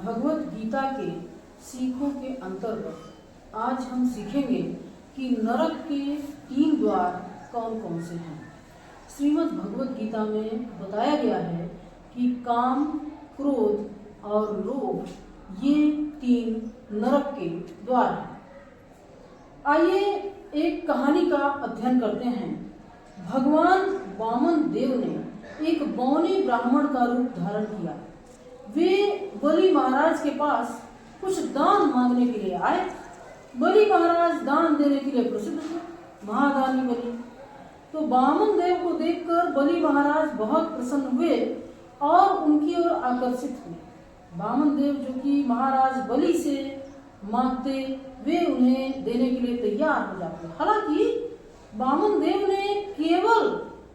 भगवत गीता के सीखों के अंतर्गत आज हम सीखेंगे कि नरक के 3 द्वार कौन कौन से हैं। श्रीमद् भगवत गीता में बताया गया है कि काम, क्रोध और लोभ ये 3 नरक के द्वार हैं। आइए एक कहानी का अध्ययन करते हैं। भगवान वामन देव ने एक बौने ब्राह्मण का रूप धारण किया। वे बलि महाराज के पास कुछ दान मांगने के लिए आए। बलि महाराज दान देने के लिए प्रसिद्ध थे, महादानी बलि। तो वामन देव को देखकर बलि महाराज बहुत प्रसन्न हुए और उनकी ओर आकर्षित हुए। वामन देव जो कि महाराज बलि से मांगते, वे उन्हें देने के लिए तैयार हो जाते। हालांकि वामन देव ने केवल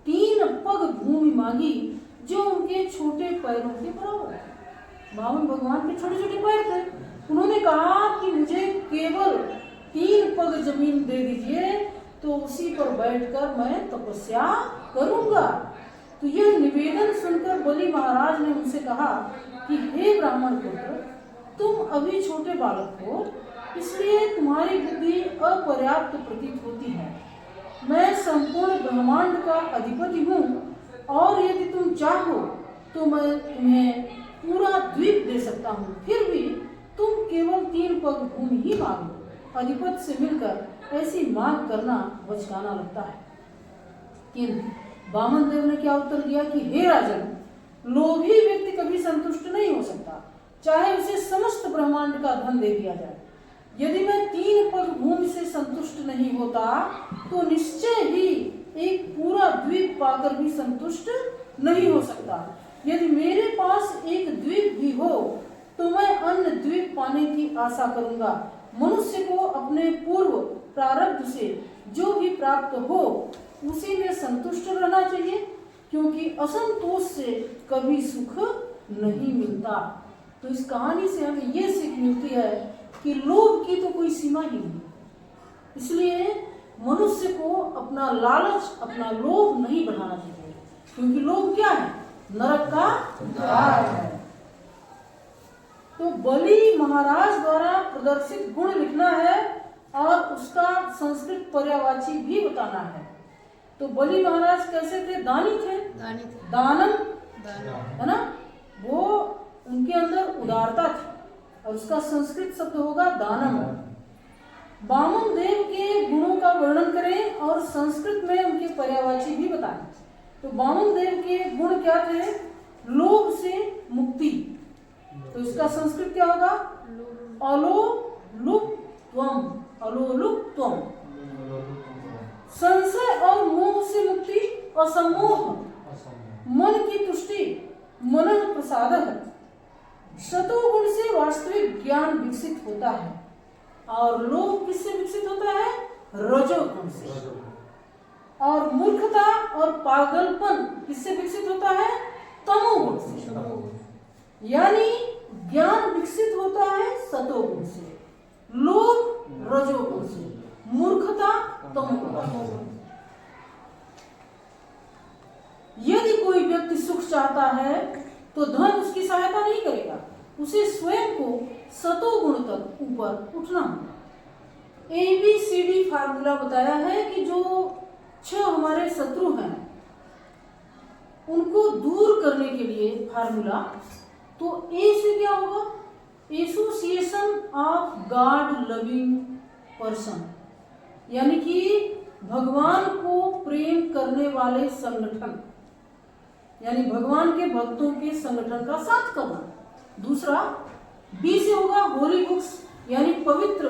3 पग भूमि मांगी जो उनके छोटे पैरों के बराबर है। वामन भगवान के छोटे छोटे पैर थे। उन्होंने कहा कि मुझे केवल 3 पग जमीन दे दीजिए तो उसी पर बैठकर मैं तपस्या करूंगा। तो यह निवेदन सुनकर बलि महाराज ने उनसे कहा कि हे ब्राह्मण पुत्र, तुम अभी छोटे बालक हो, इसलिए तुम्हारी बुद्धि अपर्याप्त प्रतीत होती है। मैं संपूर्ण ब्रह्मांड का अधिपति हूँ और यदि तुम चाहो तो मैं तुम्हें पूरा द्वीप दे सकता हूँ। फिर भी तुम केवल 3 पग भूमि ही मांगो। अधिपति से मिलकर ऐसी मांग करना बचकाना लगता है। किंतु वामन देव ने क्या उत्तर दिया कि हे राजन, लोभी व्यक्ति कभी संतुष्ट नहीं हो सकता, चाहे उसे समस्त ब्रह्मांड का धन दे दिया जाए। यदि मैं 3 पग भूमि से संतुष्ट नहीं होता तो निश्चय ही एक पूरा द्वीप पाकर भी संतुष्ट नहीं हो सकता। यदि मेरे पास एक द्वीप भी हो तो मैं अन्य द्वीप पाने की आशा करूंगा। मनुष्य को अपने पूर्व प्रारब्ध से जो भी प्राप्त हो उसी में संतुष्ट रहना चाहिए, क्योंकि असंतोष से कभी सुख नहीं मिलता। तो इस कहानी से हमें ये सीख मिलती है कि लोभ की तो कोई सीमा ही नहीं। इसलिए मनुष्य को अपना लालच, अपना लोभ नहीं बढ़ाना चाहिए, क्योंकि लोभ क्या है? नरक का द्वार है। तो बलि महाराज द्वारा प्रदर्शित गुण लिखना है और उसका संस्कृत पर्यायवाची भी बताना है। तो बलि महाराज कैसे थे? दानी थे, दानम है ना, वो उनके अंदर उदारता थी और उसका संस्कृत शब्द होगा दानम। वामन देव के गुणों का वर्णन करें और संस्कृत में उनके पर्यायवाची भी बताएं। तो वामन देव के गुण क्या थे? लोभ से मुक्ति। तो इसका संस्कृत क्या होगा? अलोलुप्त्वम, अलोलुप्त्वम। संशय और मोह से मुक्ति, असमोह। मन की तुष्टि, मनः प्रसादः। सतोगुण से वास्तविक ज्ञान विकसित होता है और लोभ किससे विकसित होता है? रजोगुण से। और मूर्खता और पागलपन किससे विकसित होता है? तमोगुण से। यानी ज्ञान विकसित होता है सतोगुण से, लोभ रजोगुण से, मूर्खता तमोगुण से। यदि कोई व्यक्ति सुख चाहता है तो धन उसकी सहायता नहीं करेगा, उसे स्वयं को सतोगुण तक ऊपर उठना होगा। ABCD फार्मूला बताया है कि जो 6 हमारे शत्रु हैं उनको दूर करने के लिए फार्मूला, तो ए से क्या होगा? Association of God loving person, यानी कि भगवान को प्रेम करने वाले संगठन, यानी भगवान के भक्तों के संगठन का साथ करना। दूसरा बी से होगा होली बुक्स, यानी पवित्र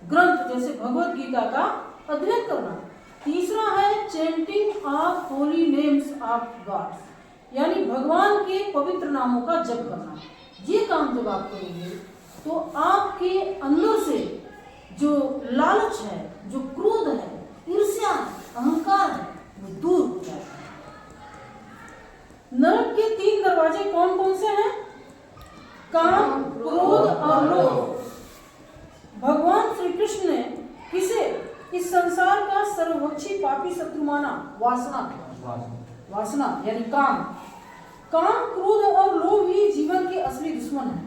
ग्रंथ जैसे भगवत गीता का अध्ययन करना। तीसरा है chanting of Holi names of God, यानी भगवान के पवित्र नामों का जप करना। ये काम जब आप करेंगे तो आपके अंदर से जो लालच है, जो क्रोध है, ईर्ष्या, अहंकार है, वो दूर हो जाएगा। नरक के 3 दरवाजे कौन कौन से हैं? काम, क्रोध और लोभ। भगवान श्री कृष्ण ने किसे इस संसार का सर्वभक्षी पापी शत्रु माना? वासना यानी काम। काम, क्रोध और लोभ ही जीवन के असली दुश्मन है।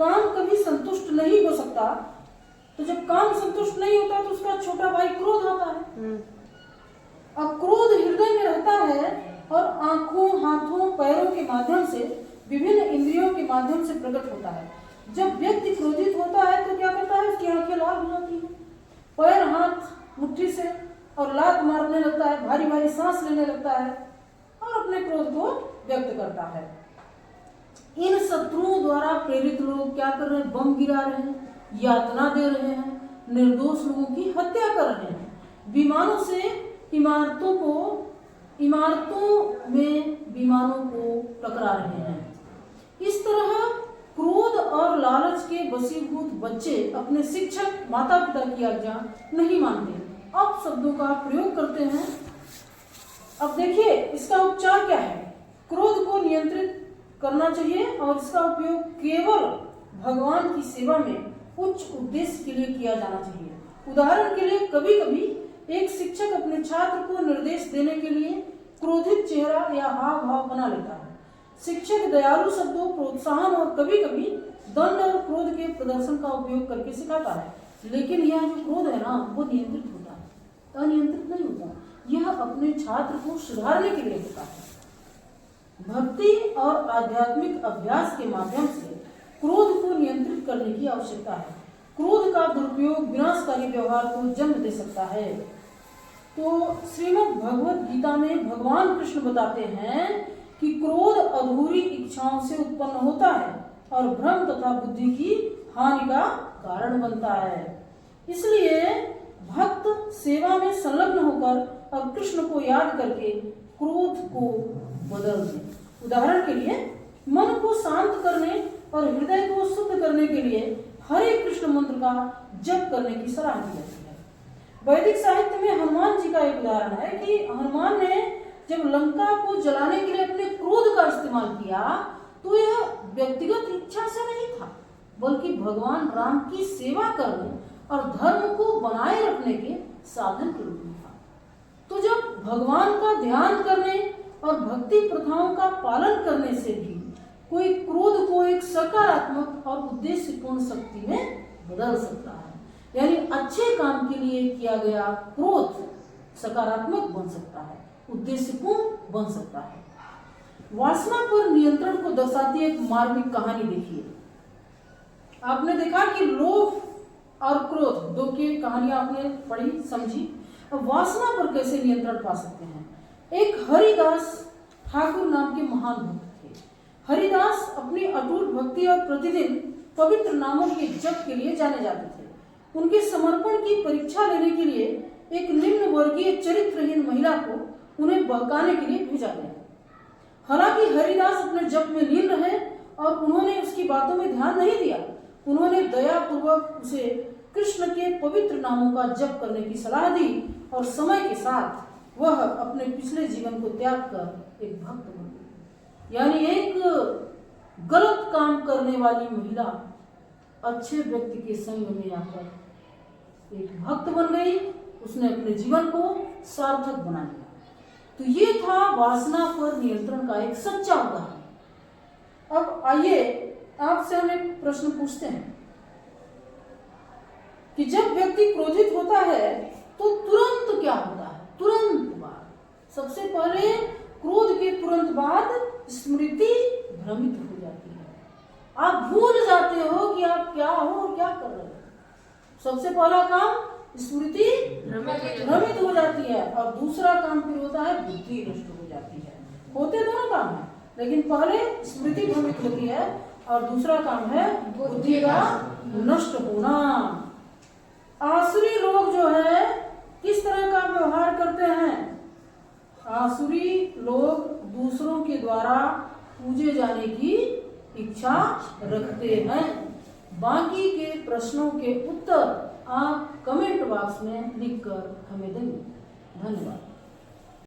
काम कभी संतुष्ट नहीं हो सकता, तो जब काम संतुष्ट नहीं होता तो उसका छोटा भाई क्रोध आता है। अब क्रोध हृदय में रहता है और आंखों, हाथों, पैरों के माध्यम से, विभिन्न इंद्रियों के माध्यम से प्रकट होता है। जब व्यक्ति क्रोधित होता है तो क्या करता है, उसकी आंखें लाल हो जाती हैं, पैर हाथ मुट्ठी से और लात मारने लगता है, भारी भारी सांस लेने लगता है और अपने क्रोध को व्यक्त करता है। इन शत्रुओं द्वारा प्रेरित लोग क्या कर रहे हैं, बम गिरा रहे हैं, यातना दे रहे हैं, निर्दोष लोगों की हत्या कर रहे हैं, विमानों से इमारतों में विमानों को टकरा रहे हैं। इस तरह क्रोध और लालच के वशीभूत बच्चे अपने शिक्षक माता पिता की आज्ञा नहीं मानते, अपशब्दों का प्रयोग करते हैं। अब देखिए इसका उपचार क्या है। क्रोध को नियंत्रित करना चाहिए और इसका उपयोग केवल भगवान की सेवा में उच्च उद्देश्य के लिए किया जाना चाहिए। उदाहरण के लिए कभी कभी एक शिक्षक अपने छात्र को निर्देश देने के लिए क्रोधित चेहरा या हाव भाव बना लेता है। शिक्षक दयालु शब्दों, प्रोत्साहन और कभी कभी दंड और क्रोध के प्रदर्शन का उपयोग करके सिखाता है, लेकिन यह जो क्रोध है ना, वो नियंत्रित होता है, अनियंत्रित नहीं होता। यह अपने छात्र को सुधारने के लिए होता है। भक्ति और आध्यात्मिक अभ्यास के माध्यम से क्रोध को नियंत्रित करने की आवश्यकता है। क्रोध का दुरुपयोग विनाशकारी व्यवहार को जन्म दे सकता है। तो श्रीमद् भगवत गीता में भगवान कृष्ण बताते हैं कि क्रोध अधूरी इच्छाओं से उत्पन्न होता है और भ्रम तथा बुद्धि की हानि का कारण बनता है। इसलिए भक्त सेवा में संलग्न होकर और कृष्ण को याद करके क्रोध को बदल दे। उदाहरण के लिए मन को शांत करने और हृदय को शुद्ध करने के लिए हरे कृष्ण मंत्र का जप करने की सलाह दी जाती है। वैदिक साहित्य में हनुमान जी का एक उदाहरण है कि हनुमान ने जब लंका को जलाने के लिए अपने क्रोध का इस्तेमाल किया तो यह व्यक्तिगत इच्छा से नहीं था, बल्कि भगवान राम की सेवा करने और धर्म को बनाए रखने के साधन के रूप में था। तो जब भगवान का ध्यान करने और भक्ति प्रथाओं का पालन करने से भी कोई क्रोध को एक सकारात्मक और उद्देश्यपूर्ण शक्ति में बदल सकता है, यानी अच्छे काम के लिए किया गया क्रोध सकारात्मक बन सकता है, उद्देश्यपूर्ण बन सकता है। वासना पर नियंत्रण को दर्शाती एक मार्मिक कहानी देखिए। आपने देखा कि लोभ और क्रोध दो की कहानियां आपने पढ़ी समझी। अब वासना पर कैसे नियंत्रण पा सकते हैं। एक हरिदास ठाकुर नाम के महान भक्त थे। हरिदास अपनी अटूट भक्ति और प्रतिदिन पवित्र नामों के जप के लिए जाने जाते थे। उनके समर्पण की परीक्षा लेने के लिए एक निम्न वर्गीय चरित्रहीन महिला को उन्हें बहकाने के लिए भेजा गया। हालांकि हरिदास अपने जप में लीन रहे और उन्होंने उसकी बातों में ध्यान नहीं दिया। उन्होंने दया पूर्वक उसे कृष्ण के पवित्र नामों का जप करने की सलाह दी और समय के साथ वह अपने पिछले जीवन को त्याग कर एक भक्त बन गई। यानी एक गलत काम करने वाली महिला अच्छे व्यक्ति के संग में आकर एक भक्त बन गई। उसने अपने जीवन को सार्थक बना लिया। तो ये था वासना पर नियंत्रण का एक सच्चा उदाहरण। अब आइए आपसे हम एक प्रश्न पूछते हैं कि जब व्यक्ति क्रोधित होता है तो तुरंत क्या होता है। तुरंत बाद सबसे पहले क्रोध के तुरंत बाद स्मृति भ्रमित हो जाती है। आप भूल जाते हो कि आप क्या हो और क्या कर रहे हो। सबसे पहला काम स्मृति भ्रमित हो जाती है और दूसरा काम फिर होता है बुद्धि नष्ट हो जाती है। होते दोनों काम है, लेकिन पहले स्मृति भ्रमित होती है और दूसरा काम है बुद्धि का नष्ट होना। आसुरी लोग जो है किस तरह का व्यवहार करते हैं। आसुरी लोग दूसरों के द्वारा पूजे जाने की इच्छा रखते हैं। बाकी के प्रश्नों के उत्तर आप कमेंट बॉक्स में लिखकर हमें देंगे। धन्यवाद।